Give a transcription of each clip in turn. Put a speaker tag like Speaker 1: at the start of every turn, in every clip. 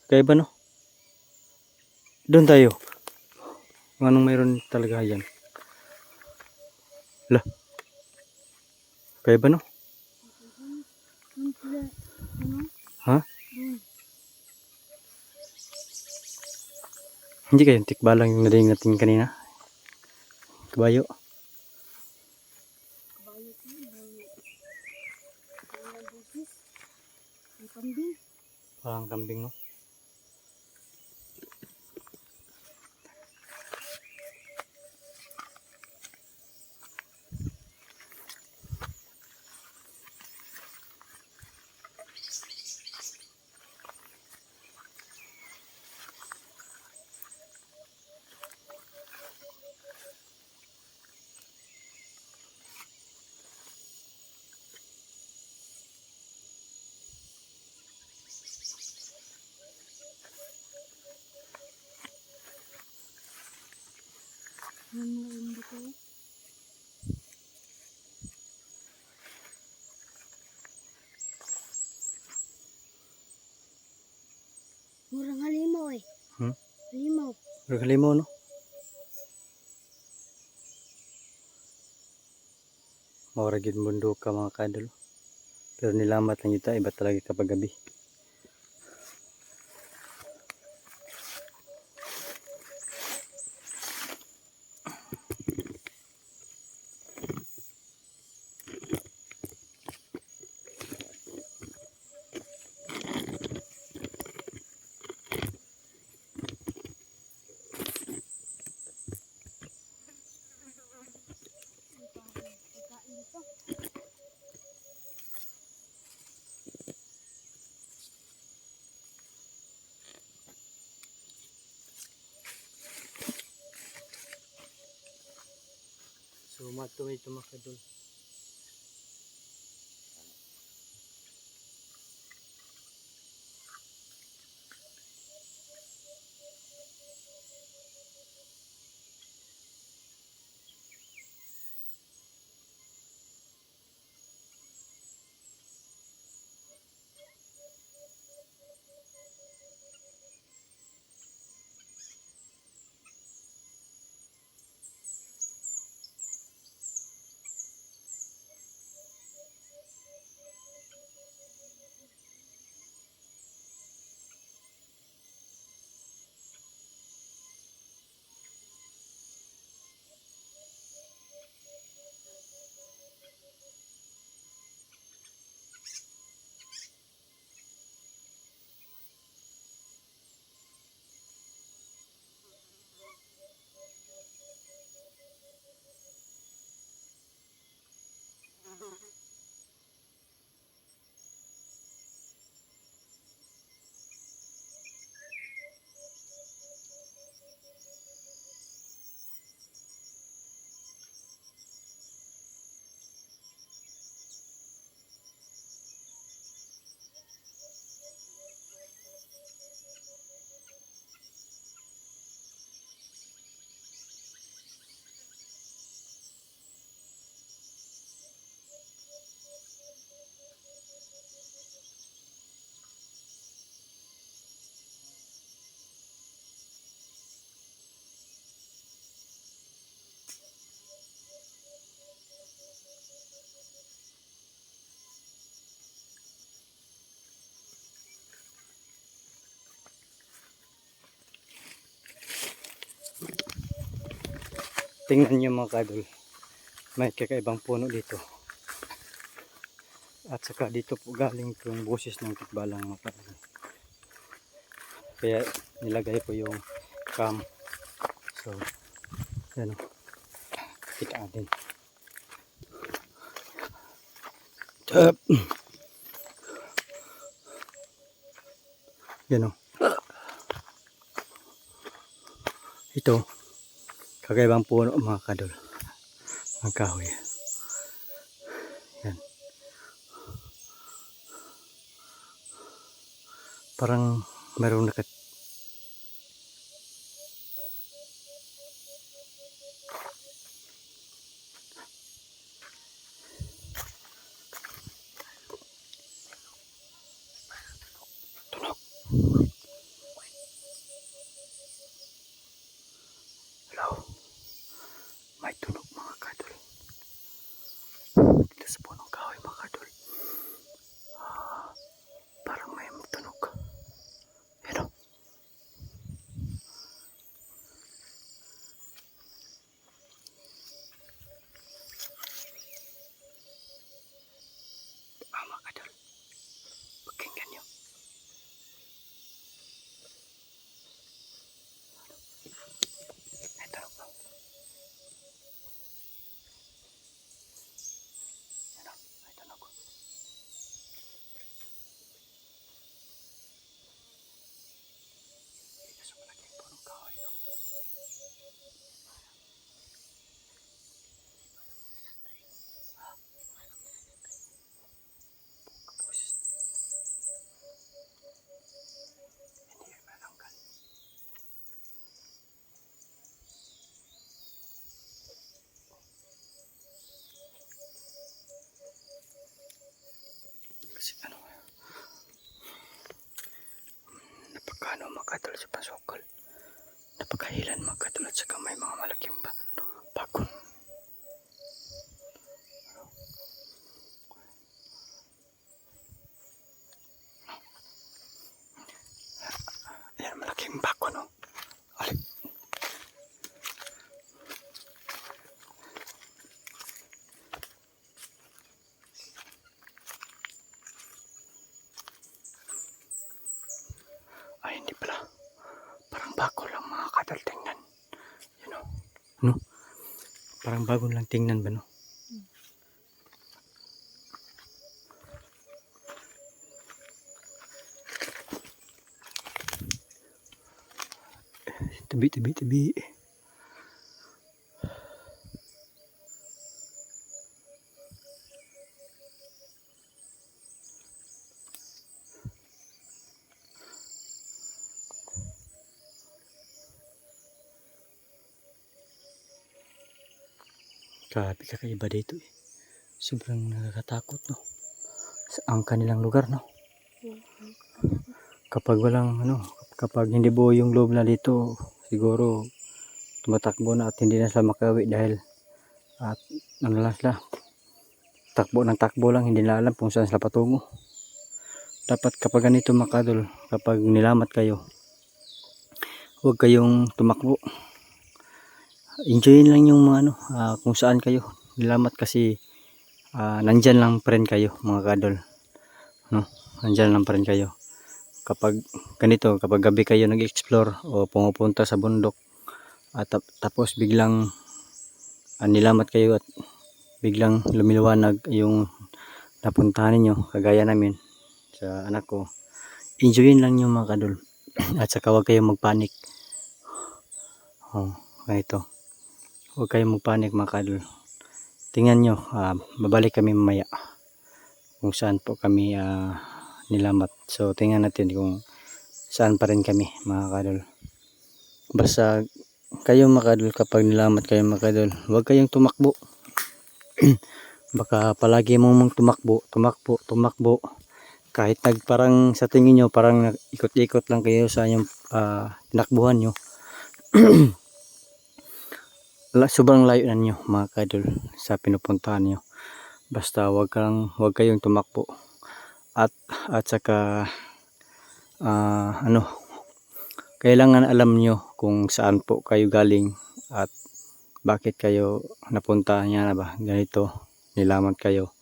Speaker 1: Kaya ba no? Doon tayo. Kung anong mayroon talaga yan. Lah. Kaya ba no? Ha? Hindi kayo tikbalang yung narinig natin kanina. Kabayo. Parang kambing no?
Speaker 2: Murang halimaw eh. Halimaw.
Speaker 1: Murang halimaw no? Mauragid mundo ka mga kadol. Pero nilamat lang ito, iba talaga kapag gabi. So matuloy ito mga kadol. Tingnan nyo mga kadol, may kakaibang puno dito. At saka dito po galing yung boses ng tikbalang mga kadol. Kaya nilagay ko yung cam. So, yan o. Kita natin. Yan o. Ito. Kakaibang puno mga kadol. Ang kahoy. Yan. Parang mayroong nakat. Tunog. Napakano mga kadol sa pasokol. Napakahilan mga kadol at saka may mga malaking bakon. Ayan, malaking bakon, no? Alik. Ay, hindi pala. Parang bago lang mga kadol, tingnan. You know? No? Parang bago lang tingnan ba, no? Tabi. Grabe kakaiba dito eh. Sobrang nakakatakot, no? Ang kanilang lugar, no? Kapag walang kapag hindi buo yung loob na dito, siguro tumatakbo na at hindi na sila makauwi dahil at lang sila, takbo lang, hindi na alam kung saan sila patungo. Dapat kapag ganito mga kadol, kapag nilamat kayo, huwag kayong tumakbo. Enjoyin lang yung mga kung saan kayo nilamat kasi nandyan lang pa rin kayo mga kadol, no? Nandyan lang pa rin kayo. Kapag ganito, kapag gabi kayo nag-explore o pumupunta sa bundok at tapos biglang nilamat kayo at biglang lumiliwanag yung napuntahan ninyo, kagaya namin sa anak ko, enjoyin lang yung mga kadol. At saka huwag kayong magpanik. Ganito, huwag kayong magpanik mga kadol. Tingnan nyo, babalik kami mamaya kung saan po kami nilamat. So tingnan natin kung saan pa rin kami mga kadol. Basta kayo mga kadol, kapag nilamat kayo mga kadol, huwag kayong tumakbo. Baka palagi mong tumakbo kahit parang sa tingin nyo parang ikot-ikot lang kayo sa inyong tinakbuhan nyo. Sobrang layo na nyo mga kadol sa pinupuntahan nyo. Basta huwag kayong tumakbo at saka kailangan alam nyo kung saan po kayo galing at bakit kayo napunta niya na ba ganito, nilamat kayo.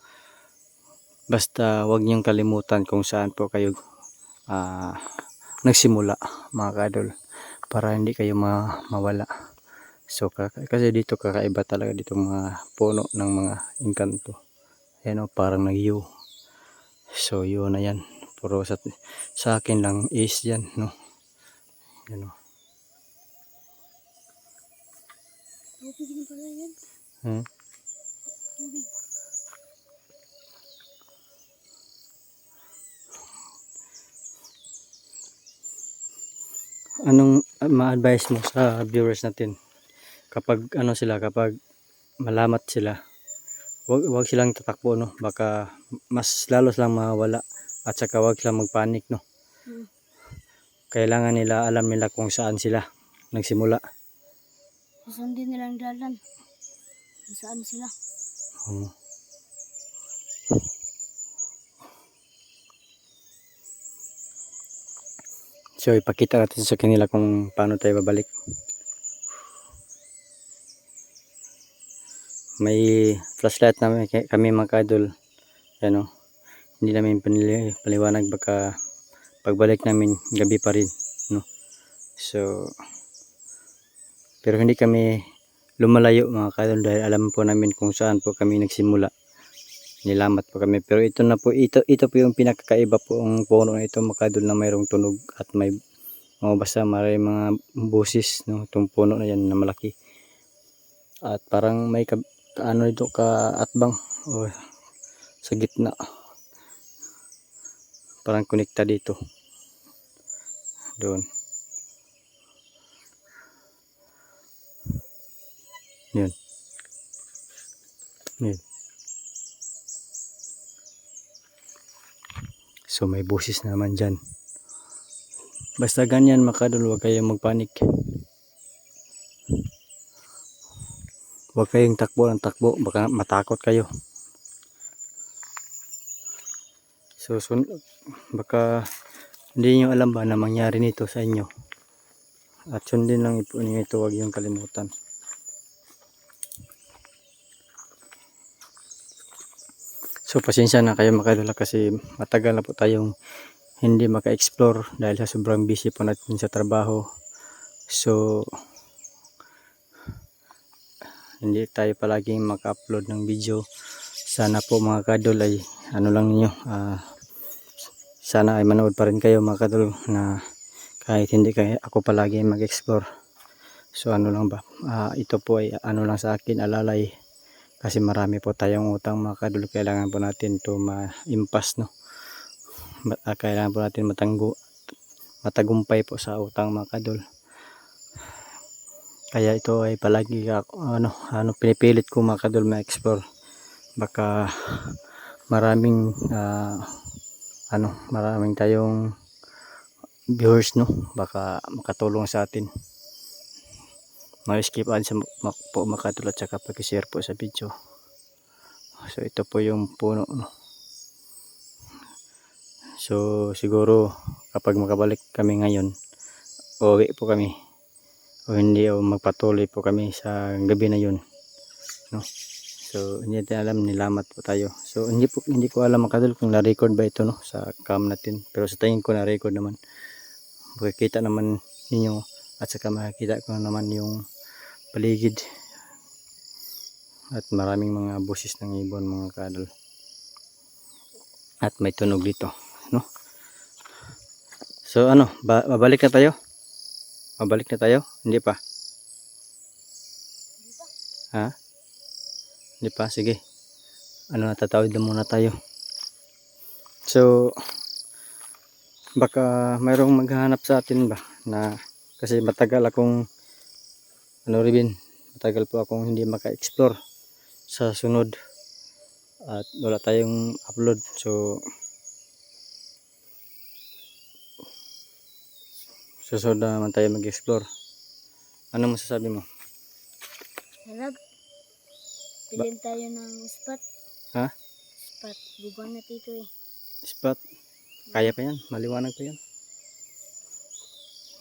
Speaker 1: Basta huwag nyong kalimutan kung saan po kayo nagsimula mga kadol, para hindi kayo mawala. So kasi dito kakaiba talaga dito mga puno ng mga engkanto. Ayan, parang nag-U. So yun na yan, puro sa akin lang is yan, no? Yan, no?
Speaker 2: Tubig na pala yan. Tubig.
Speaker 1: Anong ma-advise mo sa viewers natin kapag kapag malamat sila, wag silang tatakbo, no? Baka mas lalo silang mawala at saka wag silang magpanik, no? Kailangan alam nila kung saan sila nagsimula.
Speaker 2: Susundin nilang dalan. Saan sila?
Speaker 1: So ipakita natin sa kanila kung paano tayo babalik. May flashlight namin kami mga kadol. Yan, hindi namin paliwanag, baka pagbalik namin gabi pa rin, no? So pero hindi kami lumalayo mga kadol dahil alam po namin kung saan po kami nagsimula. Nilamat po kami, pero ito po yung pinakakaiba po ang puno na ito mga kadol, na mayroong tunog at may basta may mga busis, no? Itong puno na yan na malaki at parang may ito kaatbang sa gitna, parang konekta dito doon. Yun. So may busis naman dyan. Basta ganyan mga kadol, huwag kayong magpanik. Huwag kayong takbo ng takbo, baka matakot kayo. So, baka hindi nyo alam ba na mangyari nito sa inyo. At sundin lang po ninyo ito, huwag yung kalimutan. So pasensya na kayo mga kadol kasi matagal na po tayong hindi maka-explore dahil sa sobrang busy po natin sa trabaho. So hindi tayo palaging maka-upload ng video. Sana po mga kadol ay ano lang niyo, sana ay manood pa rin kayo mga kadol na kahit hindi kayo ako palagi mag-explore. So ano lang ba, ito po ay ano lang sa akin, alalay. Kasi marami po tayong utang mga kadol, kailangan po natin ito ma-impas, no? Kailangan po natin matagumpay po sa utang mga kadol. Kaya ito ay palagi pinipilit ko mga kadol ma-explore. Baka maraming maraming tayong viewers, no? Baka makatulong sa atin. Skip ads po mga kadol at saka pag-share po sa video. So ito po yung puno, no? So siguro kapag makabalik kami ngayon, uuwi po kami o hindi, o magpatuloy po kami sa gabi na yun, no? So hindi natin alam, nilamat po tayo. So hindi ko alam mga kadol kung na-record ba ito, no, sa cam natin, pero sa tingin ko na-record naman. Makikita naman ninyo at saka makikita ko naman yung paligid at maraming mga busis ng ibon mga kadol, at may tunog dito, no? So mabalik na tayo? Hindi pa? Ha? Hindi pa? Sige, natatawid na muna tayo. So baka mayroong maghahanap sa atin ba na, kasi matagal po akong hindi maka-explore sa sunod at wala tayong upload. So susunod na naman tayo mag-explore. Ano masasabi mo?
Speaker 2: Sarap. Pilin tayo ng spot.
Speaker 1: Ha?
Speaker 2: Spot. Bubang na dito eh.
Speaker 1: Spot? Kaya pa yan? Maliwanag pa yan?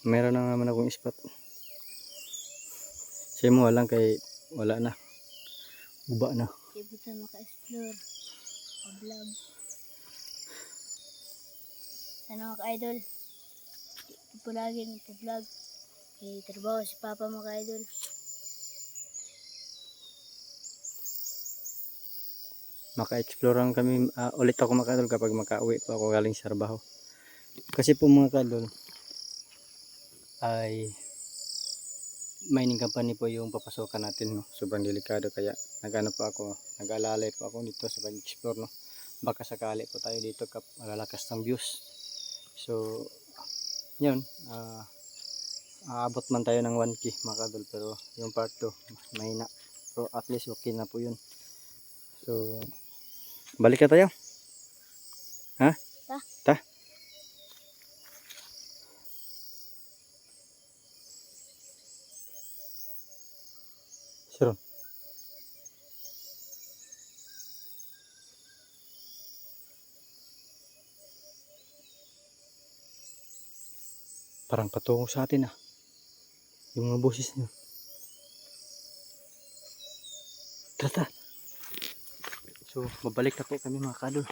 Speaker 1: Meron na naman akong spot. Siya mo lang kay wala na. Guba na.
Speaker 2: Hindi po tayo maka-explore. Pa-vlog. Sana mga ka-idol. Ito po lagi nagpa-vlog. May trabaho si Papa mga ka-idol.
Speaker 1: Maka-explore lang kami ulit ako mga kadol kapag makauwi po ako galing sa trabaho. Kasi po mga kadol ay mining company po yung papasokan natin, no? Sobrang delikado, kaya nag-alalay po ako dito sa pag-explore, no? Baka sakali po tayo dito malalakas ng views. So yun, aabot man tayo ng 1K mga kadol, pero yung part 2 mahina, pero at least okay na po yun. So balik na tayo. Ha? Ta? Sure. Parang patungo sa atin yung mga boses niyo. Tara. So babalik na po kami mga kadol.